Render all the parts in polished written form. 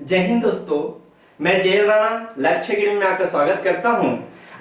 जय हिंद दोस्तों, मैं जेएल राणा लक्ष्य अकेडमी में आपका स्वागत करता हूं।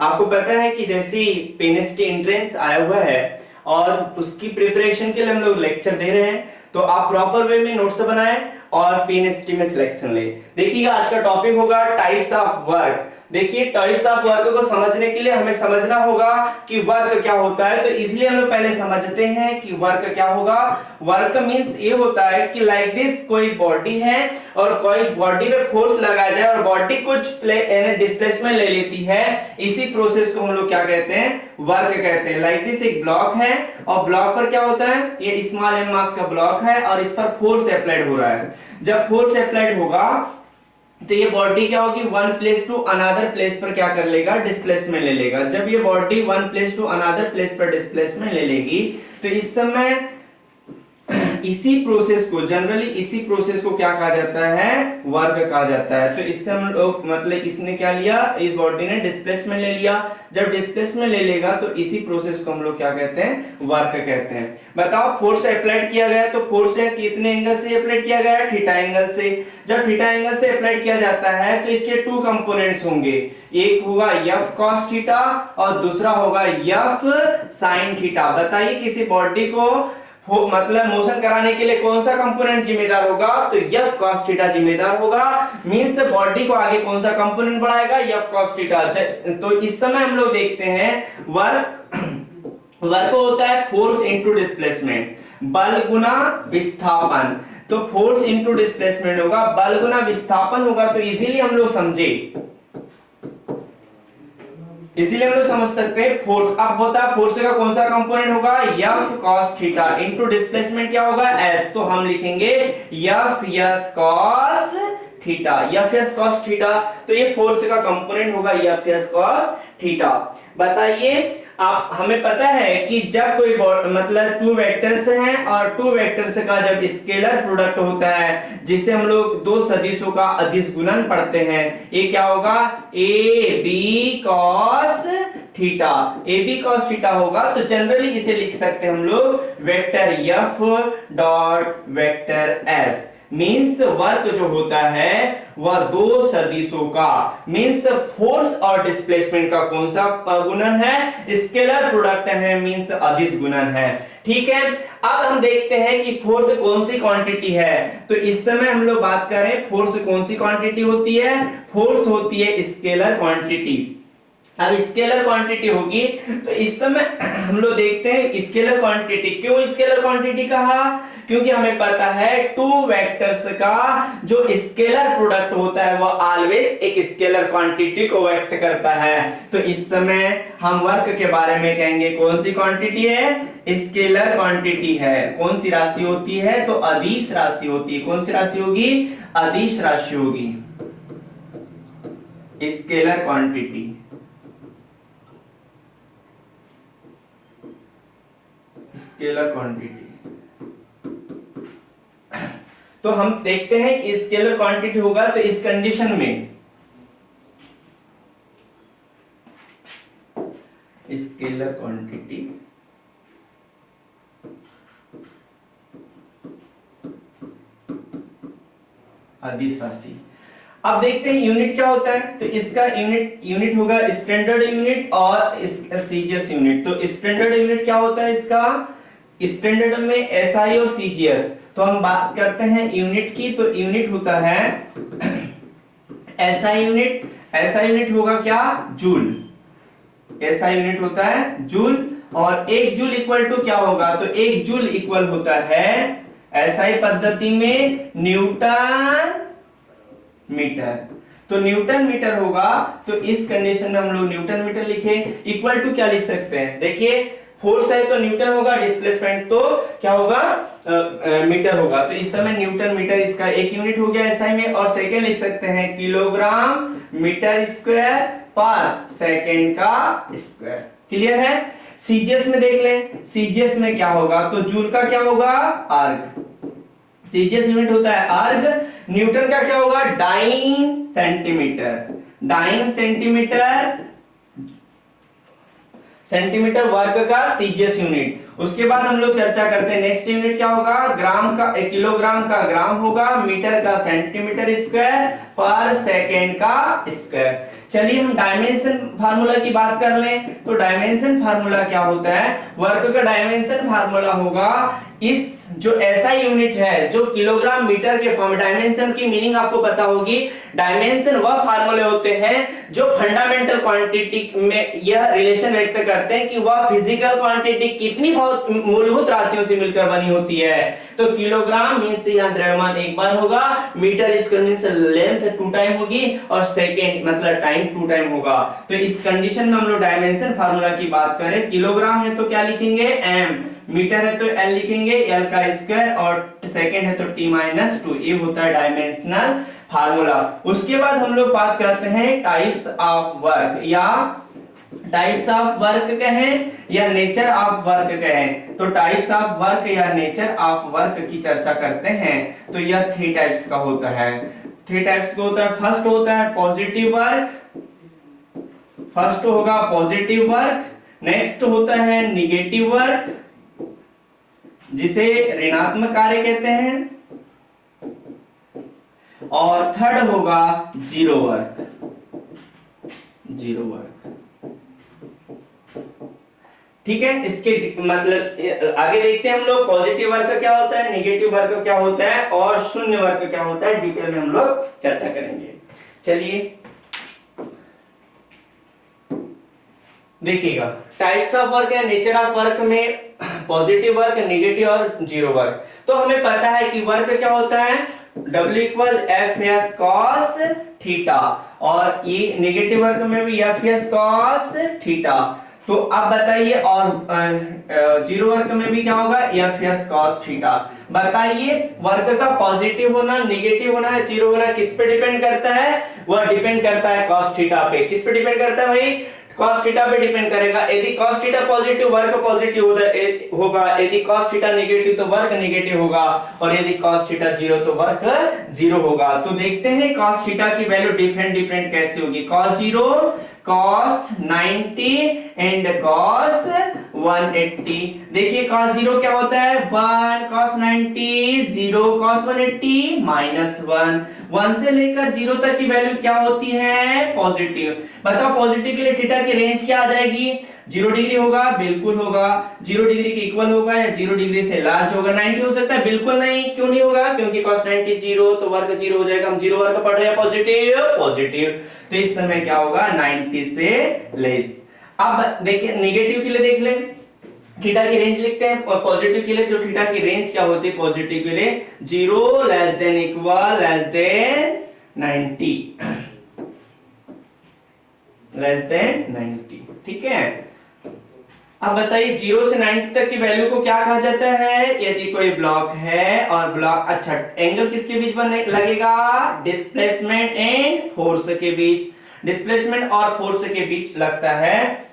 आपको पता है कि जैसी पीएनएसटी एंट्रेंस आया हुआ है और उसकी प्रिपरेशन के लिए हम लोग लेक्चर दे रहे हैं, तो आप प्रॉपर वे में नोट्स बनाएं और पीएनएसटी में सिलेक्शन ले। देखिएगा, आज का टॉपिक होगा टाइप्स ऑफ वर्क। देखिए, टाइप्स ऑफ वर्क को समझने के लिए हमें समझना होगा कि वर्क क्या होता है। तो इसलिए हम लोग पहले समझते हैं कि वर्क क्या होगा। वर्क मींस ये होता है कि लाइक दिस कोई बॉडी है और कोई बॉडी पे फोर्स लगाया जाए और बॉडी कुछ डिस्प्लेसमेंट ले लेती है। इसी प्रोसेस को हम लोग क्या कहते हैं, वर्क कहते हैं। लाइक दिस एक ब्लॉक है और ब्लॉक पर क्या होता है, ये स्मॉल एम मास का ब्लॉक है और इस पर फोर्स अप्लाइड हो रहा है। जब फोर्स अप्लाइड होगा तो ये बॉडी क्या होगी, one place to another place पर क्या कर लेगा, डिस्प्लेसमेंट ले लेगा। जब ये body one place to another place पर डिस्प्लेसमेंट ले लेगी तो इस समय इसी प्रोसेस को, जनरली इसी प्रोसेस को क्या कहा जाता है, वर्क कहा जाता है। तो इससे हम लोग मतलब इसने क्या लिया, इस बॉडी ने डिस्प्लेसमेंट ले लिया। जब डिस्प्लेसमेंट ले लेगा तो इसी प्रोसेस को हम लोग क्या कहते हैं, वर्क कहते हैं। बताओ, फोर्स अप्लाइड किया गया तो फोर्स है कितने एंगल से अप्लाइड किया गया है, थीटा एंगल से। जब थीटा एंगल से अप्लाइड किया जाता है तो इसके टू कंपोनेंट्स होंगे, एक होगा एफ कॉस थीटा और दूसरा होगा एफ साइन थीटा। बताइए, किसी बॉडी को मतलब मोशन कराने के लिए कौन सा कंपोनेंट जिम्मेदार होगा, तो एफ कॉस थीटा जिम्मेदार होगा। मींस बॉडी को आगे कौन सा कंपोनेंट बढ़ाएगा, एफ कॉस थीटा। तो इस समय हम लोग देखते हैं वर्क होता है फोर्स इनटू डिस्प्लेसमेंट, बल गुना विस्थापन। तो फोर्स इनटू डिस्प्लेसमेंट होगा, बल गुना विस्थापन होगा। तो इजीली हम लोग समझे, इसीलिए हम लोग समझ सकते हैं फोर्स। अब होता है फोर्स का कौन सा कंपोनेंट होगा, F cos theta into displacement क्या होगा, एस। तो हम लिखेंगे F S cos theta, F S cos theta. तो ये फोर्स का कंपोनेंट होगा एफ एस कॉस थीटा। बताइए, आप हमें पता है कि जब कोई मतलब टू वेक्टर्स हैं और टू वेक्टर्स का जब स्केलर प्रोडक्ट होता है, जिसे हम लोग दो सदिशों का अदिश गुणन पढ़ते हैं, ये क्या होगा, A B cos theta. A B cos theta होगा। तो जनरली इसे लिख सकते हैं हम लोग vector F dot vector S. Means work जो होता है वह दो सदिशों का, मीन्स फोर्स और डिस्प्लेसमेंट का कौन सा गुणन है, स्केलर प्रोडक्ट है, मीन्स अदिश गुणन है। ठीक है, अब हम देखते हैं कि फोर्स कौन सी क्वांटिटी है। तो इस समय हम लोग बात करें फोर्स कौन सी क्वांटिटी होती है, फोर्स होती है स्केलर क्वांटिटी। अब स्केलर क्वांटिटी होगी तो इस समय हम लोग देखते हैं स्केलर क्वांटिटी। क्यों स्केलर क्वांटिटी कहा, क्योंकि हमें पता है टू वेक्टर्स का जो स्केलर प्रोडक्ट होता है वह ऑलवेज एक स्केलर क्वांटिटी को व्यक्त करता है। तो इस समय हम वर्क के बारे में कहेंगे कौन सी क्वांटिटी है, स्केलर क्वांटिटी है। कौन सी राशि होती है, तो अदिश राशि होती है। कौन सी राशि होगी, अदिश राशि होगी, स्केलर क्वांटिटी। Scalar quantity. तो हम देखते हैं कि स्केलर क्वांटिटी होगा तो इस कंडीशन में स्केलर क्वांटिटी अदिश राशि। अब देखते हैं यूनिट क्या होता है। तो इसका यूनिट होगा स्टैंडर्ड यूनिट और सीजीएस यूनिट। तो स्टैंडर्ड यूनिट क्या होता है इसका, स्टैंडर्ड में एसआई और सीजीएस। तो हम बात करते हैं यूनिट की, तो यूनिट होता है एसआई यूनिट। एसआई यूनिट होगा क्या, जूल। एसआई यूनिट होता है जूल और एक जूल इक्वल टू क्या होगा, तो एक जूल इक्वल होता है एसआई पद्धति में न्यूटन मीटर। तो न्यूटन मीटर होगा। तो इस कंडीशन में हम लोग न्यूटन मीटर लिखे। इक्वल टू क्या लिख सकते हैं, देखिए फोर्स है तो न्यूटन होगा, डिस्प्लेसमेंट तो क्या होगा, मीटर होगा। तो इस समय न्यूटन मीटर इसका एक यूनिट हो गया एसआई में। और सेकंड लिख सकते हैं किलोग्राम मीटर स्क्वायर पर सेकंड का स्क्वायर। क्लियर है। सीजीएस में देख लें, सीजीएस में क्या होगा, तो जूल का क्या होगा, अर्ग। सीजीएस यूनिट होता है अर्ग। न्यूटन का क्या होगा, डाइन सेंटीमीटर। डाइन सेंटीमीटर वर्ग का सीजीएस यूनिट। उसके बाद हम लोग चर्चा करते हैं नेक्स्ट यूनिट क्या होगा, ग्राम का, किलोग्राम का ग्राम होगा, मीटर का सेंटीमीटर स्क्वायर, पर सेकेंड का स्क्वायर। चलिए हम डायमेंशन फार्मूला की बात कर लें। तो डायमेंशन फार्मूला क्या होता है, वर्क का डायमेंशन फार्मूला होगा इस जो ऐसा यूनिट है जो किलोग्राम मीटर के फॉर्म। डायमेंशन की मीनिंग आपको पता होगी, डायमेंशन वह फार्मूले होते हैं जो फंडामेंटल क्वांटिटी में यह रिलेशन व्यक्त करते हैं कि वह फिजिकल क्वांटिटी कितनी मूलभूत राशियों से मिलकर बनी होती है। तो किलोग्राम मींस यहाँ द्रव्यमान एक बार होगा, metre square means length 2 time होगी, और सेकेंड मतलब टाइम 2 टाइम होगा। तो इस कंडीशन में हम लोग डायमेंशन फार्मूला की बात करें, किलोग्राम है तो क्या लिखेंगे m, मीटर है तो l लिखेंगे l का स्क्वायर, और सेकेंड है तो t-2, ये होता है डायमेंशनल फार्मूला। उसके बाद हम लोग बात करते हैं टाइप्स ऑफ वर्क, या टाइप्स ऑफ वर्क कहें या नेचर ऑफ वर्क कहें। तो टाइप्स ऑफ वर्क या नेचर ऑफ वर्क की चर्चा करते हैं। तो यह 3 टाइप्स का होता है। 3 टाइप्स का होता है। फर्स्ट होता है पॉजिटिव वर्क, फर्स्ट होगा पॉजिटिव वर्क, नेक्स्ट होता है निगेटिव वर्क जिसे ऋणात्मक कार्य कहते हैं, और थर्ड होगा जीरो वर्क, जीरो वर्क। ठीक है, इसके मतलब आगे देखते हैं हम लोग पॉजिटिव वर्क क्या होता है, नेगेटिव वर्क क्या होता है, और शून्य वर्क क्या होता है, डिटेल में हम लोग चर्चा करेंगे। चलिए देखिएगा, टाइप्स ऑफ वर्क या नेचर ऑफ वर्क में पॉजिटिव वर्क, नेगेटिव और जीरो वर्क। तो हमें पता है कि वर्क क्या होता है, W equal F S cos theta, और ये नेगेटिव वर्क में भी एफ एस कॉस थीटा। तो अब बताइए, और जीरो वर्क में भी क्या होगा, एफ एस कॉस थीटा। बताइए वर्क का पॉजिटिव होना, नेगेटिव होना, जीरो होना किस पे डिपेंड करता है, वह डिपेंड करता है कॉस थीटा पे। किस पे डिपेंड करता है भाई, cos थीटा पे डिपेंड करेगा। यदि cos theta positive, work positive होगा, यदि cos थीटा नेगेटिव तो वर्क नेगेटिव होगा, और यदि cos थीटा जीरो तो वर्क जीरो होगा। तो देखते हैं cos थीटा की वैल्यू डिफरेंट डिफरेंट कैसे होगी। cos zero, cos 90 and cos 180। देखिए cos जीरो क्या होता है 1, cos 90 0, cos 180 -1। 1 से लेकर 0 तक की वैल्यू क्या होती है, पॉजिटिव। बताओ पॉजिटिव के लिए थीटा की रेंज क्या आ जाएगी, 0 डिग्री होगा, बिल्कुल होगा। 0 डिग्री के इक्वल होगा या 0 डिग्री से लार्ज होगा। 90 हो सकता है, बिल्कुल नहीं। क्यों नहीं होगा, क्योंकि cos 90 0 तो वर्ग 0 हो जाएगा। हम जीरो वर्ग पढ़ रहे हैं, पॉजिटिव पॉजिटिव। तो इस समय क्या होगा, 90 से लेस। अब देखिए नेगेटिव के लिए देख ले, थीटा की रेंज लिखते हैं, और पॉजिटिव के लिए जो थीटा की रेंज क्या होती है पॉजिटिव के लिए, 0 less than equal less than 90, less than 90। ठीक है, अब बताइए 0 से 90 तक की वैल्यू को क्या कहा जाता है, यदि कोई ब्लॉक है और ब्लॉक, अच्छा एंगल किसके बीच बनने लगेगा, डिस्प्लेसमेंट एंड फोर्स के बीच, डिस्प्लेसमेंट और फोर्स के बीच लगता है।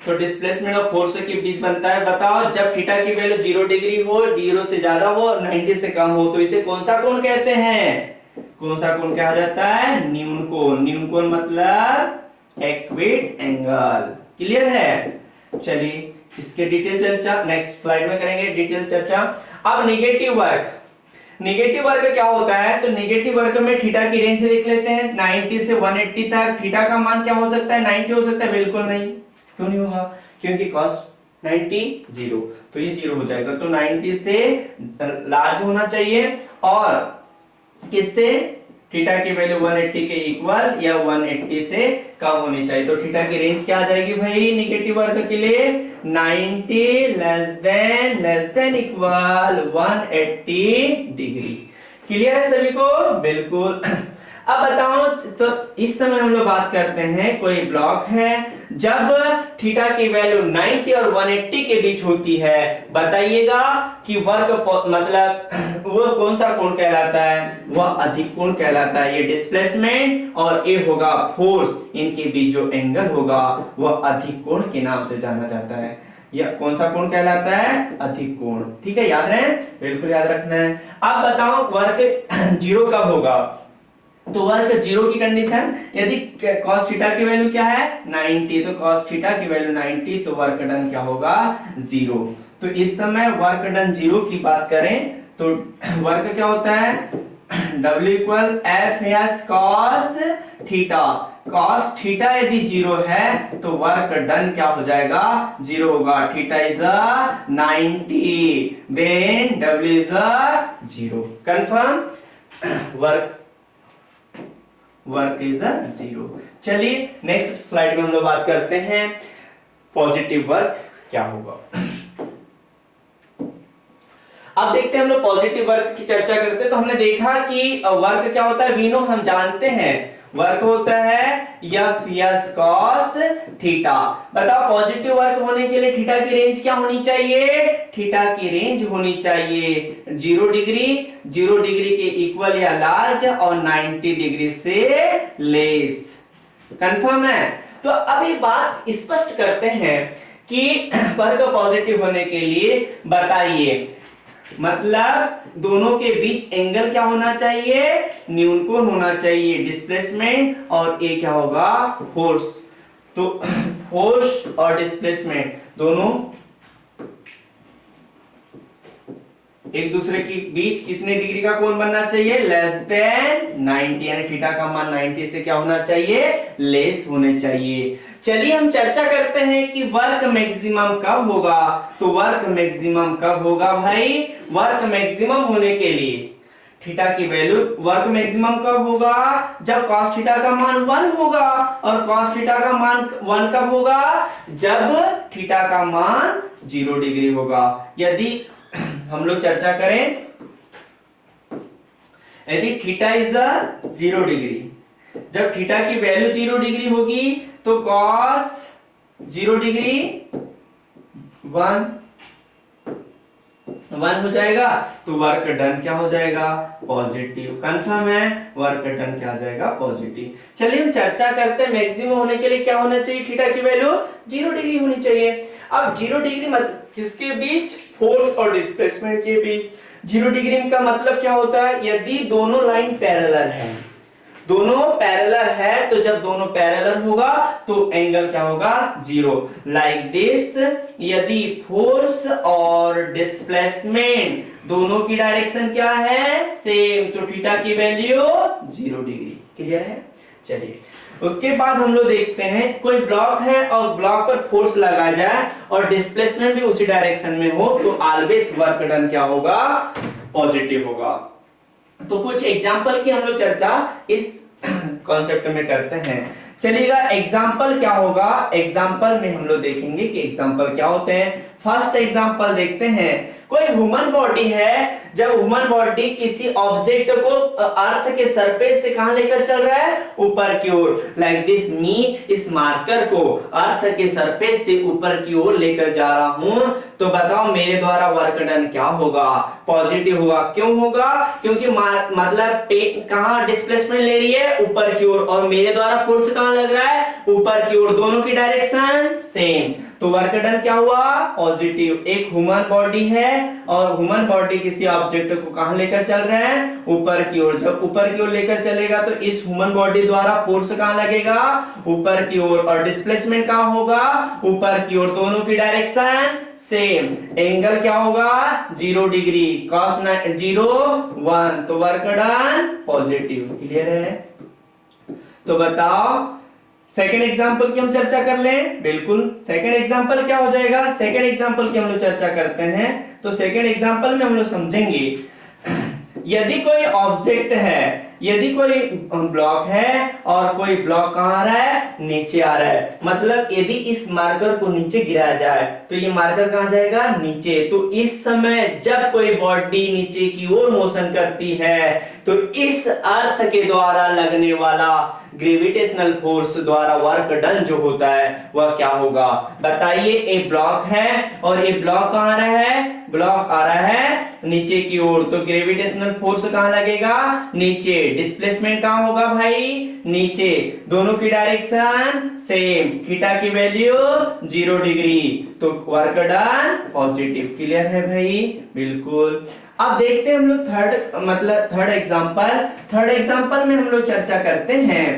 तो डिस्प्लेसमेंट और फोर्स के बीच बनता है। बताओ जब थीटा की वैल्यू 0 डिग्री हो, 0 से ज्यादा हो और 90 से कम हो, तो इसे कौन सा कोण कहते हैं, कौन सा कोण कहा जाता है, न्यून कोण। न्यून कोण मतलब एक्विट एंगल। क्लियर है। चलिए इसके डिटेल चर्चा नेक्स्ट स्लाइड में करेंगे, डिटेल चर्चा। अब नेगेटिव वर्क, नेगेटिव वर्क क्या होता है, तो नेगेटिव वर्क में थीटा की रेंज देख लेते हैं, 90 से 180 तक। थीटा का मान क्या हो सकता है, 90 हो सकता है, बिल्कुल नहीं। क्यों नहीं होगा, क्योंकि cos 90 0, तो ये 0 हो जाएगा। तो 90 से लार्ज होना चाहिए, और किससे, थीटा की वैल्यू 180 के इक्वल या 180 से कम होनी चाहिए। तो थीटा की रेंज क्या आ जाएगी भाई नेगेटिव वर्क के लिए, 90 less than equal 180 degree. Clear है सभी को, बिल्कुल। अब बताओ, तो इस समय हम लोग बात करते हैं, कोई ब्लॉक है, जब थीटा की वैल्यू 90 और 180 के बीच होती है, बताइएगा कि वर्क मतलब वो कौन सा कोण कहलाता है, वह अधिक कोण कहलाता है। ये डिस्प्लेसमेंट और ये होगा फोर्स, इनके बीच जो एंगल होगा वह अधिक कोण के नाम से जाना जाता है। यह कौन सा कोण कहलाता है, अधिक कोण। ठीक है, याद रहे, बिल्कुल याद रखना है। अब बताओ वर्क जीरो कब होगा, तो वर्क जीरो की कंडीशन, यदि cos थीटा की वैल्यू क्या है 90, तो cos थीटा की वैल्यू 90, तो वर्क डन क्या होगा जीरो। तो इस समय वर्क डन जीरो की बात करें तो वर्क क्या होता है W equal F S cos theta. Cos theta यदि जीरो है तो वर्क डन क्या हो जाएगा जीरो होगा। Theta is 90 then W is zero. Confirm, work is zero. चलिए नेक्स्ट स्लाइड में हम लोग बात करते हैं पॉजिटिव वर्क क्या होगा। अब देखते हैं हम लोग पॉजिटिव वर्क की चर्चा करते हैं। तो हमने देखा कि वर्क क्या होता है, वी नो, हम जानते हैं वर्क होता है एफ एस कॉस थीटा। बताओ पॉजिटिव वर्क होने के लिए थीटा की रेंज क्या होनी चाहिए, थीटा की रेंज होनी चाहिए 0 डिग्री के इक्वल या लार्ज और 90 डिग्री से लेस। कंफर्म है। तो अब एक बात स्पष्ट करते हैं कि वर्क पॉजिटिव होने के लिए बताइए, मतलब दोनों के बीच एंगल क्या होना चाहिए, न्यूनकोण होना चाहिए, डिस्प्लेसमेंट और ये क्या होगा फोर्स। तो फोर्स और डिस्प्लेसमेंट दोनों एक दूसरे के बीच कितने डिग्री का कोण बनना चाहिए, लेस देन 90, यानी थीटा का मान 90 से क्या होना चाहिए, लेस होने चाहिए। चलिए हम चर्चा करते हैं कि वर्क मैक्सिमम कब होगा। तो वर्क मैक्सिमम कब होगा भाई, वर्क मैक्सिमम होने के लिए थीटा की वैल्यू, वर्क मैक्सिमम कब होगा, जब cos थीटा का मान 1 होगा। और cos थीटा का मान 1 कब होगा, जब थीटा का मान 0 डिग्री होगा। यदि हम लोग चर्चा करें, यदि थीटा इज 0 डिग्री, जब थीटा की वैल्यू 0 डिग्री होगी तो cos 0 डिग्री 1 हो जाएगा, तो वर्क डन क्या हो जाएगा पॉजिटिव। कंफर्म है, वर्क डन क्या आ जाएगा पॉजिटिव। चलिए हम चर्चा करते हैं मैक्सिमम होने के लिए क्या होना चाहिए, थीटा की वैल्यू 0 डिग्री होनी चाहिए। अब 0 डिग्री मतलब किसके बीच, फोर्स और डिस्प्लेसमेंट के बीच। 0 डिग्री का मतलब क्या होता है, यदि दोनों लाइन पैरेलल है, दोनों पैरेलल है, तो जब दोनों पैरेलल होगा तो एंगल क्या होगा जीरो, लाइक दिस। यदि फोर्स और डिस्प्लेसमेंट दोनों की डायरेक्शन क्या है सेम, तो थीटा की वैल्यू 0 डिग्री। क्लियर है। चलिए उसके बाद हम लोग देखते हैं, कोई ब्लॉक है और ब्लॉक पर फोर्स लगाया जाए और डिस्प्लेसमेंट भी उसी डायरेक्शन में हो, तो ऑलवेज वर्क डन क्या होगा पॉजिटिव होगा। तो कुछ एग्जांपल की हम लोग चर्चा इस कॉन्सेप्ट में करते हैं। चलिएगा एग्जांपल क्या होगा, एग्जांपल में हम लोग देखेंगे कि एग्जांपल क्या होते हैं। फर्स्ट एग्जांपल देखते हैं, कोई ह्यूमन बॉडी है, जब ह्यूमन बॉडी किसी ऑब्जेक्ट को अर्थ के सरफेस से कहां लेकर चल रहा है, ऊपर की ओर, लाइक दिस मी, इस मार्कर को अर्थ के सरफेस से ऊपर की ओर लेकर जा रहा हूं, तो बताओ मेरे द्वारा वर्क डन क्या होगा, पॉजिटिव होगा। क्यों होगा, क्योंकि मतलब कहां डिस्प्लेसमेंट ले रही है ऊपर की ओर, और मेरे द्वारा फोर्स कहां लग रहा है ऊपर की ओर, दोनों की डायरेक्शन सेम, तो वर्क डन क्या हुआ पॉजिटिव। एक ह्यूमन बॉडी है और ह्यूमन बॉडी किसी ऑब्जेक्ट को कहां लेकर चल रहे हैं ऊपर की ओर, जब ऊपर की ओर लेकर चलेगा तो इस ह्यूमन बॉडी द्वारा फोर्स कहां लगेगा ऊपर की ओर, और डिस्प्लेसमेंट कहां होगा ऊपर की ओर, दोनों की डायरेक्शन सेम, एंगल क्या होगा 0 डिग्री, cos 0 1, तो वर्क डन पॉजिटिव। क्लियर है। तो बताओ सेकेंड एग्जांपल की हम चर्चा कर लें। बिल्कुल, सेकेंड एग्जांपल क्या हो जाएगा, सेकेंड एग्जांपल की हम लोग चर्चा करते हैं। तो सेकेंड एग्जांपल में हम लोग समझेंगे, यदि कोई ऑब्जेक्ट है, यदि कोई ब्लॉक है और कोई ब्लॉक कहां आ रहा है नीचे आ रहा है, मतलब यदि इस मार्कर को नीचे गिराया जाए तो ये मार्कर कहां जाएगा नीचे, तो इस समय जब कोई बॉडी नीचे की ओर मोशन करती है तो इस अर्थ के द्वारा लगने वाला ग्रेविटेशनल फोर्स द्वारा वर्क डन जो होता है वह क्या होगा बताइए। एक ब्लॉक है और ये ब्लॉक कहां आ रहा है, ब्लॉक आ रहा है नीचे की ओर, तो ग्रेविटेशनल फोर्स कहां लगेगा नीचे, डिस्प्लेसमेंट कहां होगा भाई नीचे, दोनों की डायरेक्शन सेम, थीटा की वैल्यू 0 डिग्री, तो वर्क डन पॉजिटिव। क्लियर है भाई, बिल्कुल। अब देखते हैं हम लोग थर्ड एग्जांपल में हम लोग चर्चा करते हैं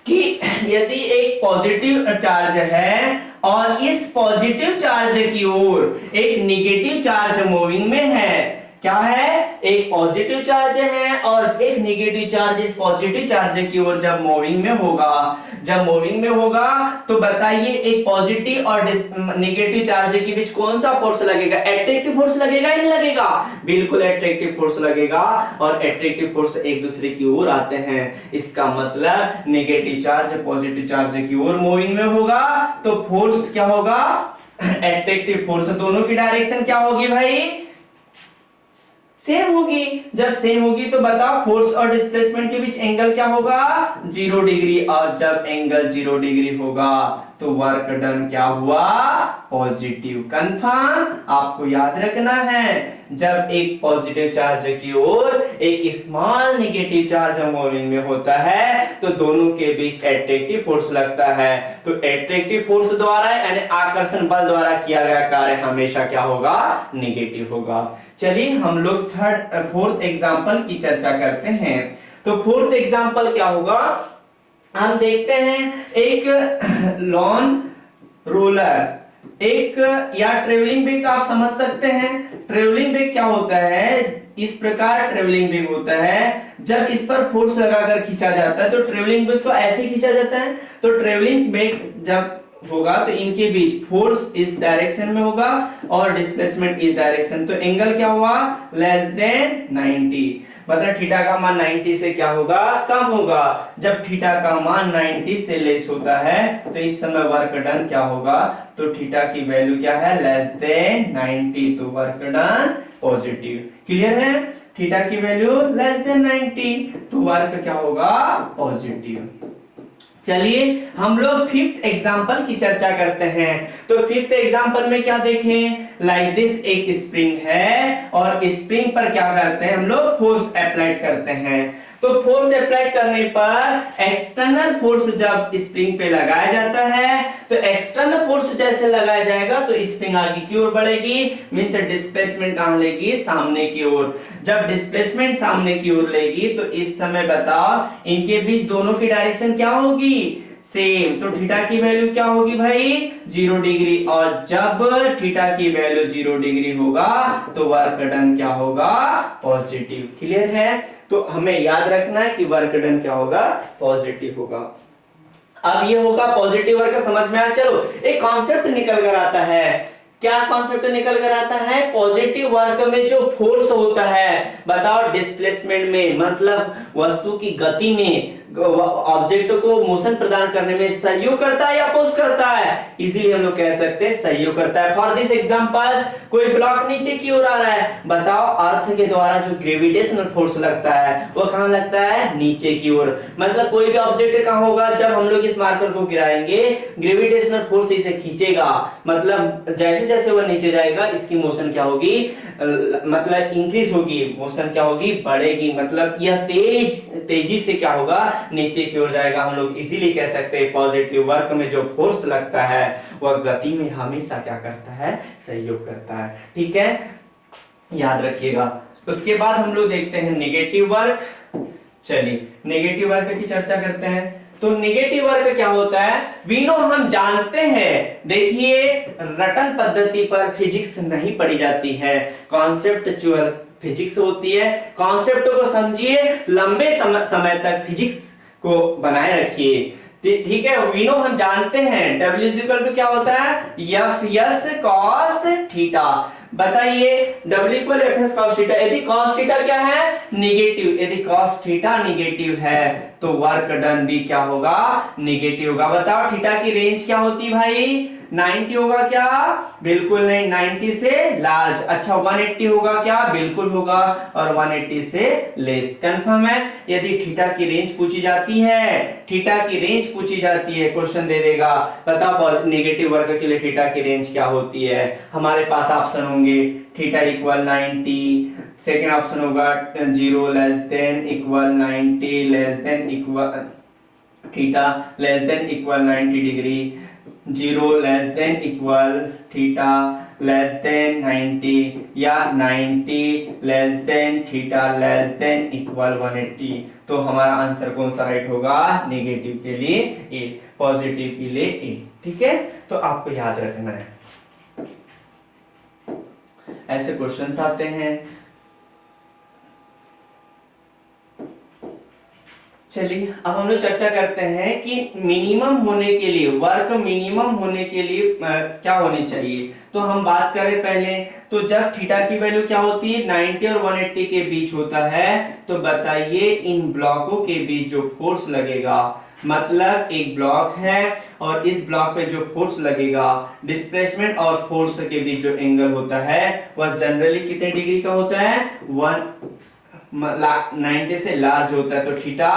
कि यदि एक पॉजिटिव चार्ज है और इस पॉजिटिव चार्ज की ओर एक नेगेटिव चार्ज मूविंग में है, क्या है, एक पॉजिटिव चार्ज है और एक नेगेटिव चार्ज इस पॉजिटिव चार्ज की ओर जब मूविंग में होगा तो बताइए एक पॉजिटिव और नेगेटिव चार्ज के बीच कौन सा फोर्स लगेगा? एट्रैक्टिव फोर्स लगेगा या नहीं लगेगा? बिल्कुल एट्रैक्टिव फोर्स लगेगा, और एट्रैक्टिव फोर्स एक दूसरे की ओर आते हैं। इसका मतलब नेगेटिव चार्ज पॉजिटिव चार्ज की ओर मूविंग में होगा तो फोर्स क्या होगा? Attractive force. दोनों की डायरेक्शन क्या होगी भाई? सेम होगी। जब सेम होगी तो बताओ फोर्स और डिस्प्लेसमेंट के बीच एंगल क्या होगा? 0 डिग्री। और जब एंगल 0 डिग्री होगा तो वर्क डन क्या हुआ? पॉजिटिव। कंफर्म? आपको याद रखना है, जब एक पॉजिटिव चार्ज की ओर एक स्मॉल नेगेटिव चार्ज मूविंग में होता है तो दोनों के बीच एट्रैक्टिव फोर्स लगता है। तो एट्रैक्टिव फोर्स द्वारा यानी आकर्षण बल द्वारा किया गया कार्य हमेशा क्या होगा? नेगेटिव होगा। चलिए हम लोग फोर्थ एग्जांपल की चर्चा करते हैं। तो फोर्थ एग्जांपल क्या होगा? हम देखते हैं एक लॉन रोलर, एक या ट्रेवलिंग बैग आप समझ सकते हैं। ट्रेवलिंग बैग क्या होता है? इस प्रकार ट्रेवलिंग बैग होता है, जब इस पर फोर्स लगाकर खींचा जाता है तो ट्रेवलिंग बैग को ऐसे खींचा जाता है। तो ट्रेवलिंग बैग जब होगा तो इनके बीच फोर्स इस डायरेक्शन में होगा और डिस्प्लेसमेंट इस डायरेक्शन। तो एंगल क्या हुआ? Less than 90। मतलब थीटा का मान 90 से क्या होगा? कम होगा। जब थीटा का मान 90 से लेस होता है तो इस समय वर्क डन क्या होगा? तो थीटा की वैल्यू क्या है? Less than 90। तो वर्क डन पॉजिटिव। क्लियर है? थीटा की वैल्यू लेस देन 90 तो वर्क क्या होगा? पॉजिटिव। चलिए हम लोग फिफ्थ एग्जांपल की चर्चा करते हैं। तो फिफ्थ एग्जांपल में क्या देखें? लाइक दिस एक स्प्रिंग है और स्प्रिंग पर क्या करते हैं हम लोग? फोर्स अप्लाई करते हैं। तो फोर्स अप्लाई करने पर एक्सटर्नल फोर्स जब स्प्रिंग पे लगाया जाता है तो एक्सटर्नल फोर्स जैसे लगाया जाएगा तो स्प्रिंग आगे की ओर बढ़ेगी, मींस डिस्प्लेसमेंट कहां लेगी? सामने की ओर। जब डिस्प्लेसमेंट सामने की ओर लेगी तो इस समय बताओ इनके बीच दोनों की डायरेक्शन क्या होगी? सेम। तो थीटा की वैल्यू क्या होगी भाई? 0 डिग्री। और जब थीटा की वैल्यू 0 डिग्री होगा तो वर्क डन क्या होगा? पॉजिटिव। क्लियर है? तो हमें याद रखना है कि वर्क डन क्या होगा? पॉजिटिव होगा। अब ये होगा पॉजिटिव वर्क, समझ में आया? चलो एक कॉन्सेप्ट निकल कर आता है। क्या कॉन्सेप्ट निकल कर आता है? पॉजिटिव वर्क में जो फोर्स होता है बताओ डिस्प्लेसमेंट में, मतलब वस्तु की गति में ऑब्जेक्ट को मोशन प्रदान करने में सहयोग करता है या अपोज करता है? इजीली हम लोग कह सकते हैं सहयोग करता है। फॉर दिस एग्जांपल कोई ब्लॉक नीचे की ओर आ रहा है, बताओ अर्थ के द्वारा जो ग्रेविटेशनल फोर्स लगता है वो कहां लगता है? नीचे की ओर। मतलब कोई भी ऑब्जेक्ट कहां होगा? जब हम लोग इस मार्कर को गिराएंगे ग्रेविटेशनल फोर्स इसे खींचेगा, मतलब जैसे जैसे वो नीचे जाएगा इसकी मोशन क्या होगी? मतलब इंक्रीज होगी, मोशन क्या होगी? बढ़ेगी। मतलब यह तेजी से क्या होगा? नीचे की ओर जाएगा। हम लोग इजीली कह सकते हैं पॉजिटिव वर्क में जो फोर्स लगता है वह गति में हमेशा क्या करता है? सहयोग करता है। ठीक है, याद रखिएगा। उसके बाद हम लोग देखते हैं नेगेटिव वर्क। चलिए नेगेटिव वर्क की चर्चा करते हैं। तो नेगेटिव वर्क क्या होता है? वी नो, हम जानते हैं। देखिए रटन पद्धति पर फिजिक्स नहीं पढ़ी जाती है, कॉन्सेप्चुअल फिजिक्स होती है। कॉन्सेप्ट को समझिए, लंबे समय तक फिजिक्स को बनाए रखिए। ठीक है, वी नो हम जानते हैं W इक्वल टू क्या होता है? F S cos theta. बताइए W equal F S cos theta. यदि कॉस थीटा क्या है? नेगेटिव। यदि कॉस थीटा नेगेटिव है तो वर्क डन भी क्या होगा? नेगेटिव होगा। बताओ थीटा की रेंज क्या होती भाई? 90 होगा क्या? बिल्कुल नहीं, 90 से लार्ज। अच्छा 180 होगा क्या? बिल्कुल होगा। और 180 से लेस। कंफर्म है? यदि थीटा की रेंज पूछी जाती है, थीटा की रेंज पूछी जाती है, क्वेश्चन दे देगा बताओ नेगेटिव वर्ग के लिए थीटा की रेंज क्या होती है? हमारे पास ऑप्शन होंगे थीटा इक्वल 90, सेकेंड ऑप्शन होगा 0 less than equal 90 less than equal theta less than equal 90 degree, 0 less than equal theta less than 90 या 90 less than theta less than equal 180, तो हमारा आंसर कौन सा राइट होगा? नेगेटिव के लिए ए, पॉजिटिव के लिए ए। ठीक है, तो आपको याद रखना है, ऐसे क्वेश्चंस आते हैं। चलिए अब हम लोग चर्चा करते हैं कि मिनिमम होने के लिए, वर्क मिनिमम होने के लिए क्या होनी चाहिए। तो हम बात करें पहले, तो जब थीटा की वैल्यू क्या होती है? 90 और 180 के बीच होता है, तो बताइए इन ब्लॉकों के बीच जो फोर्स लगेगा, मतलब एक ब्लॉक है और इस ब्लॉक पे जो फोर्स लगेगा, डिस्प्लेसमेंट और फोर्स के बीच जो एंगल होता है वह जनरली कितने डिग्री का होता है? 90 से लार्ज होता है, तो थीटा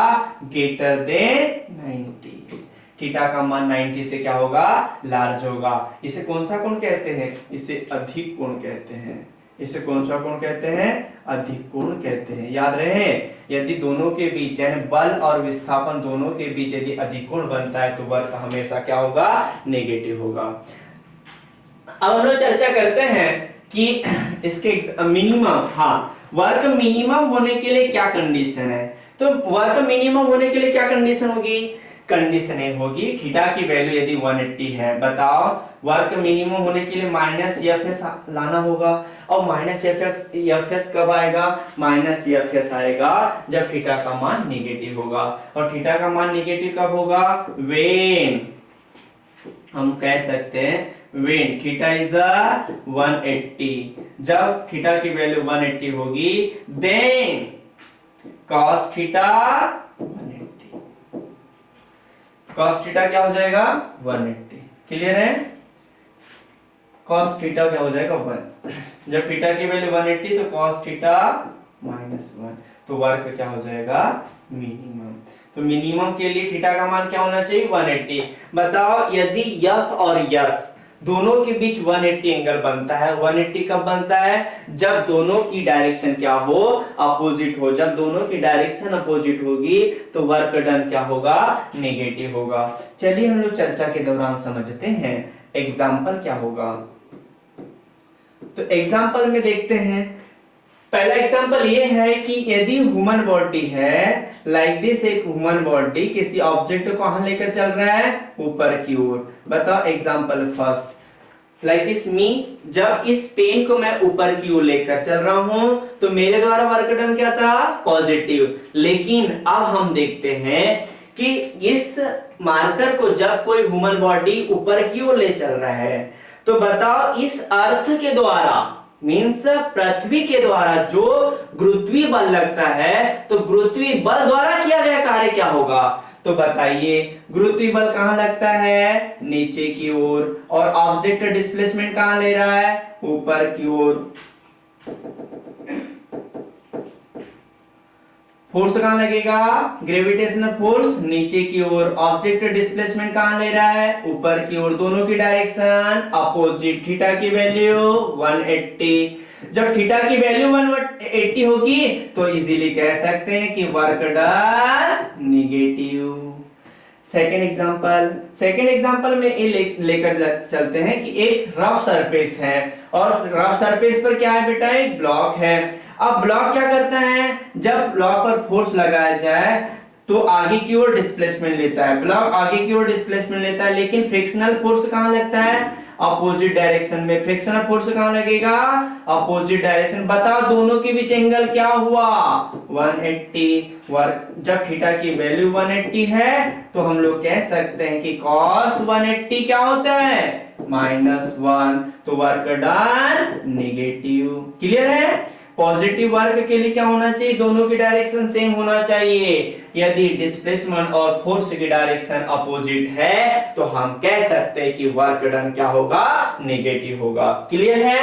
ग्रेटर देन 90, थीटा का मान 90 से क्या होगा? लार्ज होगा। इसे कौन सा कोण कहते हैं? इसे अधिक कोण कहते हैं। इसे कौन सा कोण कहते हैं? अधिक कोण कहते हैं। याद रहे, यदि दोनों के बीच यानी बल और विस्थापन दोनों के बीच यदि अधिक कोण बनता है तो वर्क हमेशा क्या होगा? नेगेटिव होगा। अब हम लोग चर्चा करते हैं कि इसके मिनिमम, हाँ, वर्क मिनिमम होने के लिए क्या कंडीशन है? तो वर्क मिनिमम होने के लिए क्या कंडीशन होगी? कंडीशन ये होगी, थीटा की वैल्यू यदि 180 है, बताओ वर्क मिनिमम होने के लिए माइनस एफ एस लाना होगा, और माइनस एफ एस कब आएगा? माइनस एफ एस आएगा जब थीटा का मान नेगेटिव होगा। और थीटा का मान नेगेटिव कब होगा? वेन, हम कह सकते हैं वेन थीटा इज 180, जब थीटा की वैल्यू 180 होगी, then cos theta 180, cos theta क्या हो जाएगा? 180। क्लियर है? cos थीटा क्या हो जाएगा? 1। जब थीटा की वैल्यू 180 तो cos थीटा -1, तो वर्क क्या हो जाएगा? मिनिमम। तो मिनिमम के लिए थीटा का मान क्या होना चाहिए? 180। बताओ यदि F और S दोनों के बीच 180 एंगल बनता है, 180 कब बनता है? जब दोनों की डायरेक्शन क्या हो? अपोजिट हो। जब दोनों की डायरेक्शन अपोजिट होगी तो वर्क डन क्या होगा? नेगेटिव होगा। चलिए हम लोग चर्चा के दौरान समझते हैं एग्जाम्पल क्या होगा। तो एग्जाम्पल में देखते हैं, पहला एग्जांपल ये है कि यदि ह्यूमन बॉडी है, लाइक दिस, एक ह्यूमन बॉडी किसी ऑब्जेक्ट को कहां लेकर चल रहा है? ऊपर की ओर। बताओ एग्जांपल फर्स्ट, लाइक दिस मी, जब इस पेन को मैं ऊपर की ओर लेकर चल रहा हूं तो मेरे द्वारा वर्क डन क्या था? पॉजिटिव। लेकिन अब हम देखते हैं कि इस मार्कर को जब कोई ह्यूमन बॉडी ऊपर की ओर ले चल रहा है, तो बताओ इस अर्थ के द्वारा, मीन्स पृथ्वी के द्वारा जो गुरुत्वीय बल लगता है, तो गुरुत्वीय बल द्वारा किया गया कार्य क्या होगा? तो बताइए गुरुत्वीय बल कहां लगता है? नीचे की ओर। और ऑब्जेक्ट डिस्प्लेसमेंट कहां ले रहा है? ऊपर की ओर। फोर्स कहां लगेगा? ग्रेविटेशनल फोर्स नीचे की ओर। ऑब्जेक्ट डिस्प्लेसमेंट कहां ले रहा है? ऊपर की ओर। दोनों की डायरेक्शन अपोजिट। थीटा की वैल्यू 180। जब थीटा की वैल्यू 180 होगी तो इजीली कह सकते हैं कि work done negative. Second example में ये लेकर चलते हैं कि एक रफ सरफेस है और रफ सरफेस पर क्या है बेटा? एक ब्लॉक है। अब ब्लॉक क्या करता है? जब ब्लॉक पर फोर्स लगाया जाए तो आगे की ओर डिस्प्लेसमेंट लेता है, ब्लॉक आगे की ओर डिस्प्लेसमेंट लेता है, लेकिन फ्रिक्शनल फोर्स कहां लगता है? अपोजिट डायरेक्शन में। फ्रिक्शनल फोर्स कहां लगेगा? Opposite direction. बताओ दोनों के बीच एंगल क्या हुआ? 180। वर्क, जब थीटा की वैल्यू 180 है तो हम लोग कह सकते हैं कि cos 180 क्या होता है? -1, तो वर्क डन नेगेटिव। क्लियर है? पॉजिटिव वर्क के लिए क्या होना चाहिए? दोनों की डायरेक्शन सेम होना चाहिए। यदि डिस्प्लेसमेंट और फोर्स की डायरेक्शन अपोजिट है तो हम कह सकते हैं कि वर्क डन क्या होगा? नेगेटिव होगा। क्लियर है?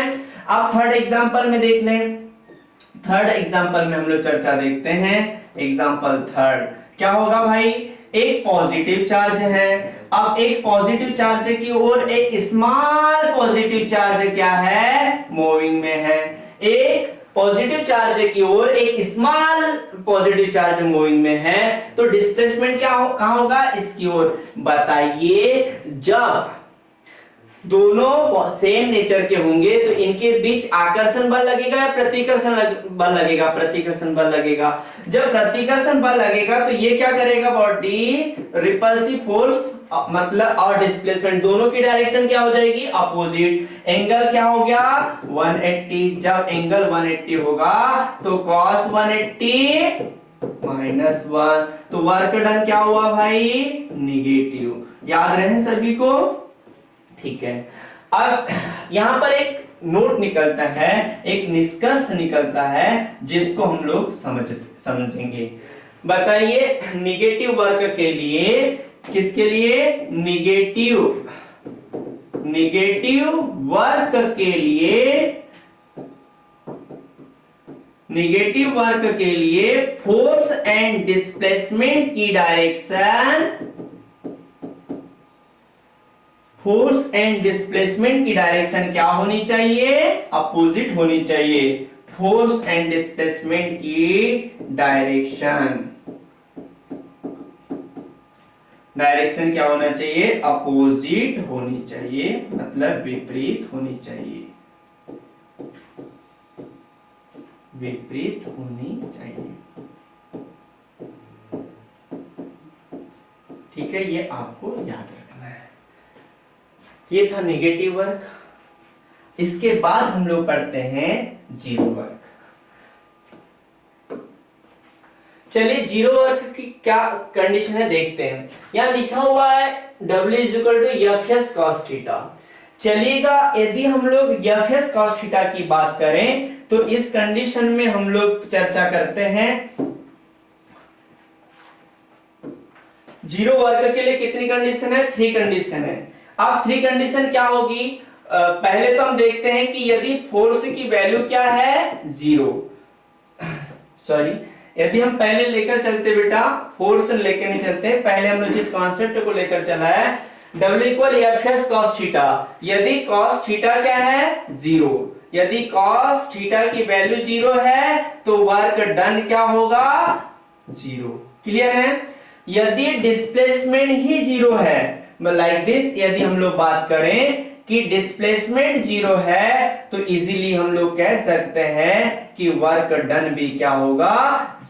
अब थर्ड एग्जांपल में देख लें। थर्ड एग्जांपल में हम लोग चर्चा देखते हैं। एग्जांपल थर्ड क्या होगा भाई? एक पॉजिटिव चार्ज है। अब एक पॉजिटिव चार्ज की ओर एक स्मॉल पॉजिटिव चार्ज क्या है? मूविंग में है। एक पॉजिटिव चार्ज की ओर एक स्मॉल पॉजिटिव चार्ज मूविंग में है, तो डिस्प्लेसमेंट क्या कहां होगा? इसकी ओर। बताइए जब दोनों सेम नेचर के होंगे तो इनके बीच आकर्षण बल लगेगा या बल लगेगा? प्रतिकर्षण बल लगेगा। जब प्रतिकर्षण बल लगेगा तो ये क्या करेगा? बॉडी रिपल्सिव फोर्स मतलब और डिस्प्लेसमेंट दोनों की डायरेक्शन क्या हो जाएगी? अपोजिट। एंगल क्या हो गया? 180। जब एंगल 180 होगा तो cos 180 -1, तो वर्क डन क्या हुआ भाई? निगेटिव। याद रहे सभी को? ठीक है। अब यहां पर एक नोट निकलता है, एक निष्कर्ष निकलता है जिसको हम लोग समझेंगे। बताइए निगेटिव वर्क के लिए, किसके लिए? निगेटिव वर्क के लिए, निगेटिव वर्क के लिए फोर्स एंड डिस्प्लेसमेंट की डायरेक्शन, फोर्स एंड डिस्प्लेसमेंट की डायरेक्शन क्या होनी चाहिए? अपोजिट होनी चाहिए। फोर्स एंड डिस्प्लेसमेंट की डायरेक्शन क्या होना चाहिए? अपोजिट होनी चाहिए, मतलब विपरीत होनी चाहिए, विपरीत होनी चाहिए। ठीक है, ये आपको याद रखना है। ये था निगेटिव वर्क। इसके बाद हम लोग पढ़ते हैं जीरो वर्क। चलिए जीरो वर्क की क्या कंडीशन है देखते हैं। यहां लिखा हुआ है W = Fs cos थीटा। चलिएगा, यदि हम लोग Fs cos थीटा की बात करें तो इस कंडीशन में हम लोग चर्चा करते हैं जीरो वर्क के लिए कितनी कंडीशन है? 3 कंडीशन है। अब 3 कंडीशन क्या होगी? पहले तो हम देखते हैं कि यदि फोर्स की वैल्यू क्या है? 0। सॉरी, यदि हम पहले लेकर चलते बेटा, फोर्स लेकर नहीं चलते, पहले हम लोग जिस कॉन्सेप्ट को लेकर चला है W = Fs cos थीटा। यदि cos थीटा क्या है? 0। यदि cos थीटा की वैल्यू 0 है तो वर्क डन क्या होगा? 0। क्लियर है? यदि डिस्प्लेसमेंट ही 0 है, लाइक दिस, यदि हम लोग बात करें कि डिस्प्लेसमेंट 0 है तो इजीली हम लोग कह सकते हैं कि वर्क डन भी क्या होगा?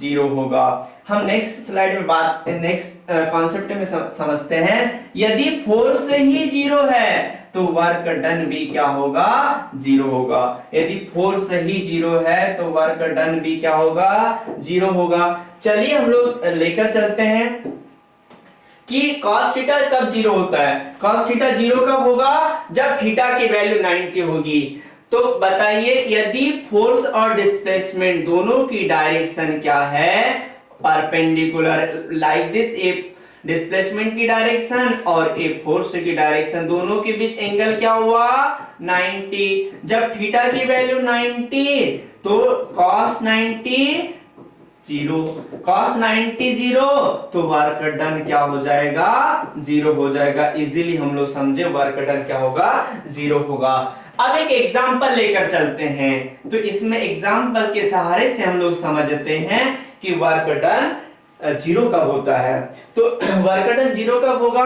0 होगा। हम नेक्स्ट स्लाइड में बात, नेक्स्ट कॉन्सेप्ट में समझते हैं। यदि फोर्स ही 0 है तो वर्क डन भी क्या होगा? 0 होगा। यदि फोर्स ही 0 है तो वर्क डन भी क्या होगा? 0 होगा। चलिए हम लोग लेकर चलते हैं कि cos थीटा कब 0 होता है? cos थीटा 0 कब होगा? जब थीटा की वैल्यू 90 होगी। तो बताइए, यदि फोर्स और डिस्प्लेसमेंट दोनों की डायरेक्शन क्या है? Perpendicular, like this, A displacement की डायरेक्शन और ए फोर्स की डायरेक्शन, दोनों के बीच एंगल क्या हुआ? 90। जब थीटा की वैल्यू 90 तो cos 90 0, cos 90 0, तो वर्क डन क्या हो जाएगा? 0 हो जाएगा। इजीली हम लोग समझे वर्क डन क्या होगा? 0 होगा। अब एक एग्जांपल लेकर चलते हैं, तो इसमें एग्जांपल के सहारे से हम लोग समझते हैं कि वर्क डन 0 कब होता है। तो वर्क डन 0 कब होगा?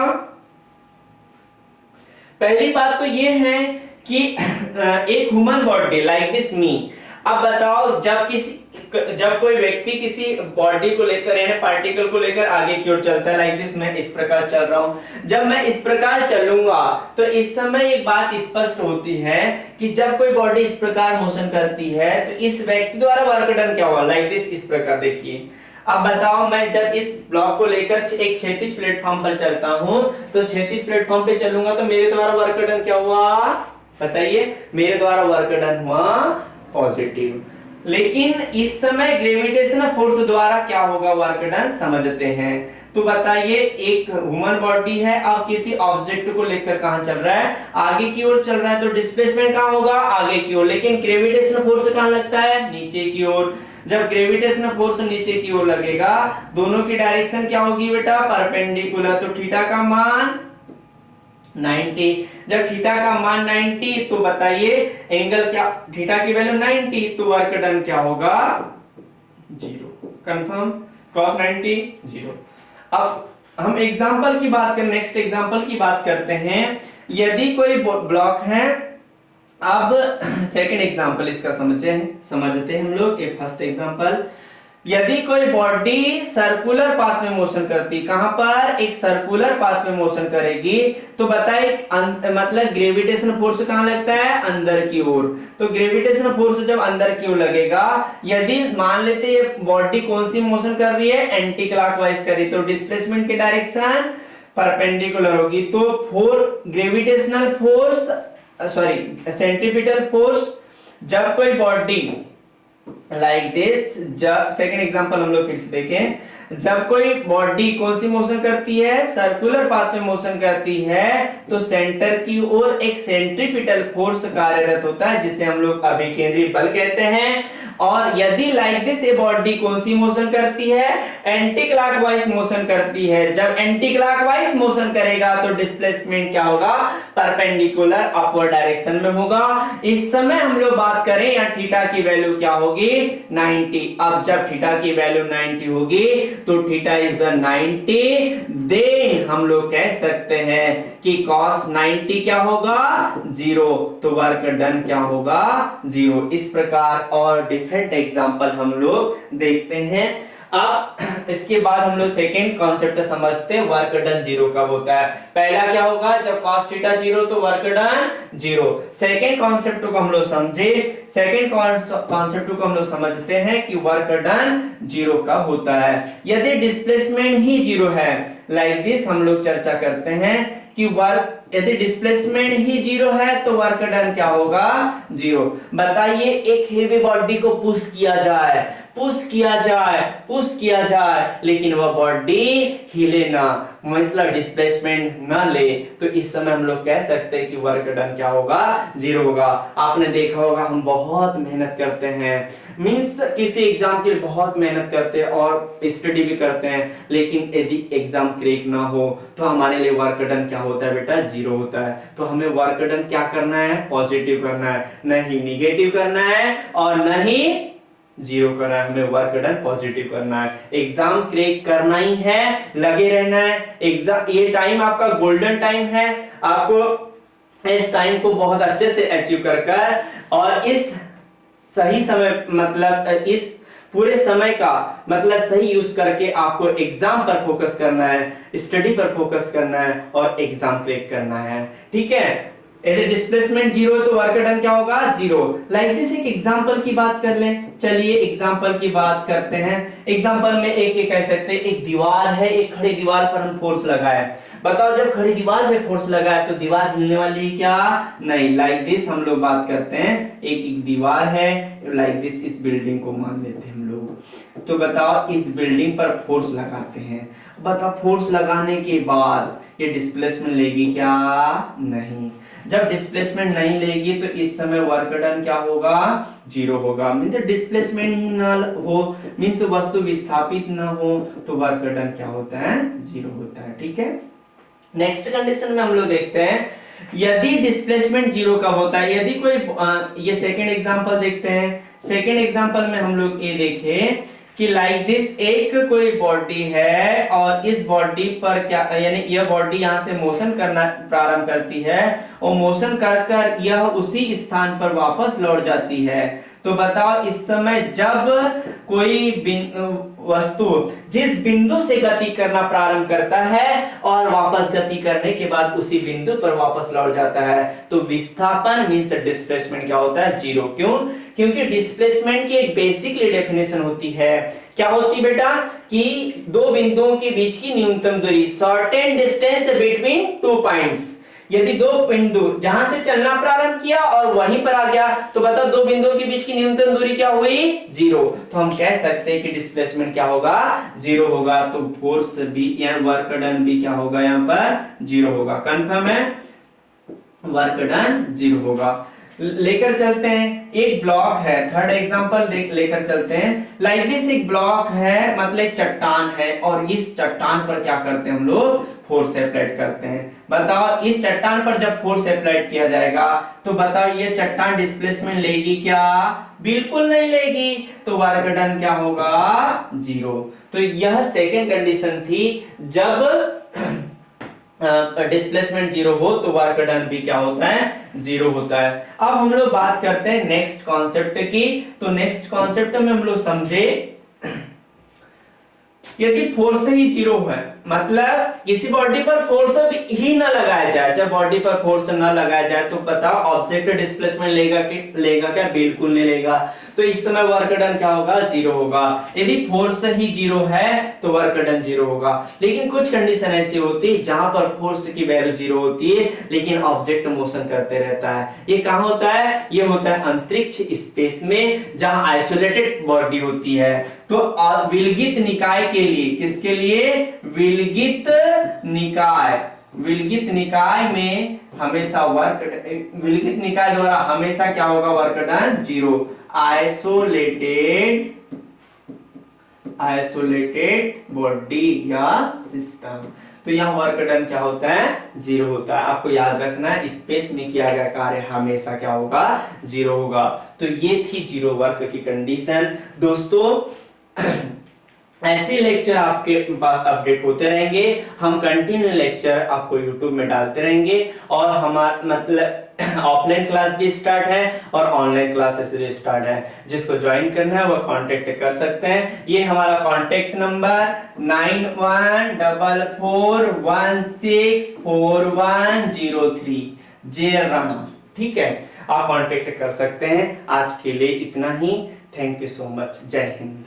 पहली बात तो ये है कि एक ह्यूमन बॉडी लाइक दिस मी, अब बताओ, जब कोई व्यक्ति किसी बॉडी को लेकर यानी पार्टिकल को लेकर आगे की ओर चलता है, लाइक दिस, मैं इस प्रकार चल रहा हूं। जब मैं इस प्रकार चलूंगा तो इस समय एक बात स्पष्ट होती है कि जब कोई बॉडी इस प्रकार मोशन करती है तो इस व्यक्ति द्वारा वर्क डन क्या हुआ? लाइक दिस, इस प्रकार देखिए। अब बताओ, मैं जब इस ब्लॉक को लेकर एक क्षैतिज प्लेटफॉर्म पर चलता हूं तो क्षैतिज प्लेटफॉर्म पे चलूंगा तो मेरे द्वारा वर्क डन क्या हुआ? बताइए, मेरे द्वारा वर्क डन हुआ पॉजिटिव। लेकिन इस समय ग्रेविटेशनल फोर्स द्वारा क्या होगा वर्क डन? समझते हैं। तो बताइए, एक ह्यूमन बॉडी है, अब किसी ऑब्जेक्ट को लेकर कहां चल रहा है? आगे की ओर चल रहा है, तो डिस्प्लेसमेंट कहां होगा? आगे की ओर। लेकिन ग्रेविटेशनल फोर्स कहां लगता है? नीचे की ओर। जब ग्रेविटेशनल फोर्स नीचे की ओर लगेगा, दोनों की डायरेक्शन क्या होगी बेटा? परपेंडिकुलर। तो थीटा का मान 90। जब थीटा का मान 90 तो बताइए एंगल क्या? थीटा की वैल्यू 90 तो वर्क डन क्या होगा? 0। कंफर्म? cos 90 0। अब हम एग्जाम्पल की बात करें, नेक्स्ट एग्जाम्पल की बात करते हैं। यदि कोई ब्लॉक है, अब सेकंड एग्जाम्पल इसका समझते हैं हम लोग। ये फर्स्ट एग्जाम्पल, यदि कोई बॉडी सर्कुलर पाथ में मोशन करती, कहां पर, एक सर्कुलर पाथ में मोशन करेगी, तो बताए मतलब ग्रेविटेशन फोर्स कहां लगता है, अंदर की ओर। तो ग्रेविटेशन फोर्स जब अंदर की ओर लगेगा, यदि मान लेते ये बॉडी कौन सी मोशन कर रही है, एंटी क्लॉकवाइज कर रही, तो डिस्प्लेसमेंट की डायरेक्शन परपेंडिकुलर होगी। तो gravitational force, sorry centripetal force, जब कोई बॉडी लाइक दिस, जब सेकंड एग्जांपल हम लोग फिर से देखें, जब कोई बॉडी कौन सी मोशन करती है, सर्कुलर पाथ में मोशन करती है, तो सेंटर की ओर एक सेंट्रीपिटल फोर्स कार्यरत होता है, जिसे हम लोग अभिकेंद्री बल कहते हैं। और यदि लाइक दिस ये बॉडी कौन सी मोशन करती है, एंटी क्लॉकवाइज मोशन करती है, जब एंटी क्लॉकवाइज मोशन करेगा तो डिस्प्लेसमेंट क्या होगा, परपेंडिकुलर अपवर्ड डायरेक्शन में होगा। इस समय हम लोग बात करें यहाँ थीटा की वैल्यू क्या होगी, 90। अब जब थीटा की वैल्यू 90 होगी तो थीटा इज 90, देन हम लोग कह सकते हैं कि cos 90 क्या होगा, 0। तो वर्क डन क्या होगा, 0। इस प्रकार और डिफरेंट एग्जांपल हम लोग देखते हैं। अब इसके बाद हम लोग सेकेंड कॉन्सेप्ट समझते हैं, वर्क डन 0 कब होता है। पहला क्या होगा, जब cos थीटा 0 तो वर्क डन 0। सेकेंड कॉन्सेप्ट को हम लोग समझे, सेकेंड कॉन्सेप्ट को हम लोग समझते हैं कि वर्क डन 0 कब होता है। यदि डिस्प्लेसमेंट ही 0 है, लाइक दिस हम लोग चर्चा करते हैं कि वर्क, यदि डिस्प्लेसमेंट ही 0 है तो वर्क डन क्या होगा, 0। बताइए एक हेवी बॉडी को पुश किया जाए, लेकिन वह बॉडी हिले ना, मतलब डिस्प्लेसमेंट ना ले, तो इस समय हम लोग कह सकते हैं कि वर्क डन क्या होगा, 0 होगा। आपने देखा होगा हम बहुत मेहनत करते हैं, मींस किसी एग्जाम के लिए बहुत मेहनत करते हैं और स्टडी भी करते हैं, लेकिन यदि एग्जाम क्रैक ना हो तो हमारे लिए वर्क डन क्या होता है बेटा, 0 होता है। तो हमें वर्क डन क्या करना है, पॉजिटिव करना है, नहीं निगेटिव करना है और नहीं 0 करना है, हमें वर्क डन पॉजिटिव करना है। एग्जाम क्रैक करना ही है, लगे रहना है। एग्जाम, ये टाइम आपका गोल्डन टाइम है, आपको इस टाइम को बहुत अच्छे से अचीव कर और इस सही समय, मतलब इस पूरे समय का मतलब सही यूज करके आपको एग्जाम पर फोकस करना है, स्टडी पर फोकस करना है और एग्जाम क्रैक करना है, ठीक है। यदि डिस्प्लेसमेंट 0 है तो वर्क डन क्या होगा, 0। लाइक दिस एक एग्जांपल की बात कर लें, चलिए एग्जांपल की बात करते हैं। एग्जांपल में एक कह सकते हैं, एक दीवार है, एक खड़ी दीवार पर हम फोर्स लगाए। बताओ जब खड़ी दीवार पे फोर्स लगाए तो दीवार हिलने वाली है क्या, नहीं। लाइक दिस हम लोग बात करते हैं, एक दीवार है, लाइक दिस, इस बिल्डिंग को मान लेते हैं हम लोग। तो बताओ इस बिल्डिंग पर फोर्स लगाते हैं, बताओ फोर्स लगाने के बाद ये डिस्प्लेसमेंट लेगी क्या, नहीं। जब डिस्प्लेसमेंट नहीं लेगी तो इस समय वर्क डन क्या होगा, 0 होगा। मींस डिस्प्लेसमेंट ही ना हो, मींस वस्तु विस्थापित ना हो, तो वर्क डन क्या होता है, 0 होता है, ठीक है। नेक्स्ट कंडीशन में हम लोग देखते हैं, यदि डिस्प्लेसमेंट 0 कब होता है। यदि कोई ये सेकंड एग्जांपल देखते हैं। सेकंड एग्जांपल में हम लोग ये देखें कि लाइक दिस एक कोई बॉडी है और इस बॉडी पर क्या, यानी यह बॉडी यहां से मोशन करना प्रारंभ करती है और मोशन कर यह उसी स्थान पर वापस लौट जाती है। तो बताओ इस समय जब कोई वस्तु जिस बिंदु से गति करना प्रारंभ करता है और वापस गति करने के बाद उसी बिंदु पर वापस लौट जाता है, तो विस्थापन मींस डिस्प्लेसमेंट क्या होता है, 0। क्यों, क्योंकि डिस्प्लेसमेंट की एक बेसिकली डेफिनेशन होती है, क्या होती बेटा, कि दो बिंदुओं के बीच की न्यूनतम दूरी, शॉर्टेन डिस्टेंस बिटवीन 2 पॉइंट्स। यदि दो बिंदु जहां से चलना प्रारंभ किया और वहीं पर आ गया, तो बताओ दो बिंदुओं के बीच की न्यूनतम दूरी क्या हुई, 0। तो हम कह सकते हैं कि डिस्प्लेसमेंट क्या होगा, 0 होगा। तो फोर्स भी या वर्क डन भी क्या होगा, यहाँ पर 0 होगा। कंफर्म है, वर्क डन 0 होगा। लेकर चलते हैं, एक ब्लॉक है, थर्ड एग्जांपल लेकर चलते हैं। लाइक दिस, एक ब्लॉक है, मतलब एक चट्टान है, और इस चट्टान पर क्या करते हैं हम लोग, फोर्स अप्लाइड करते हैं। बताओ इस चट्टान पर जब फोर्स अप्लाइड किया जाएगा तो बताओ ये चट्टान डिस्प्लेसमेंट लेगी क्या, बिल्कुल नहीं लेगी, तो वर्क डन क्या होगा, 0। तो यह सेकेंड कंडीशन थी, जब डिस्प्लेसमेंट 0 हो तो वर्क डन भी क्या होता है, 0 होता है। अब हम लोग बात करते हैं नेक्स्ट कॉन्सेप्ट की। तो नेक्स्ट कॉन्सेप्ट में हम लोग समझे, यदि फोर्स ही 0 है, मतलब किसी बॉडी पर फोर्स ही ना लगाया जाए, जब बॉडी पर फोर्स ना लगाया जाए तो बताओ ऑब्जेक्ट डिस्प्लेसमेंट लेगा क्या, बिल्कुल नहीं लेगा। तो इस समय वर्क डन क्या होगा, 0 होगा। यदि फोर्स ही 0 है तो वर्क डन 0 होगा। लेकिन कुछ कंडीशन ऐसी होती है जहां पर फोर्स की वैल्यू 0 होती है लेकिन ऑब्जेक्ट मोशन करते रहता है। ये कहां होता है, ये होता है अंतरिक्ष स्पेस में, जहां आइसोलेटेड बॉडी होती है। तो विलगित निकाय के लिए, किसके लिए, विलगित निकाय में हमेशा विलगित निकाय द्वारा हमेशा क्या होगा, वर्क डन 0। आइसोलेटेड बॉडी या सिस्टम, तो यहाँ वर्क डन क्या होता है, 0 होता है। आपको याद रखना है, स्पेस में किया गया कार्य हमेशा क्या होगा, 0 होगा। तो ये थी 0 वर्क की कंडीशन। दोस्तों ऐसे लेक्चर आपके पास अपडेट होते रहेंगे, हम कंटिन्यू लेक्चर आपको YouTube में डालते रहेंगे, और हमारा मतलब ऑफलाइन क्लास भी स्टार्ट है और ऑनलाइन क्लासेस भी स्टार्ट है। जिसको ज्वाइन करना है वो कांटेक्ट कर सकते हैं। ये हमारा कांटेक्ट नंबर 9144164103 जेल राणा, ठीक है, आप कांटेक्ट कर सकते हैं। आज के लिए इतना ही। Thank you so much. जय हिंद।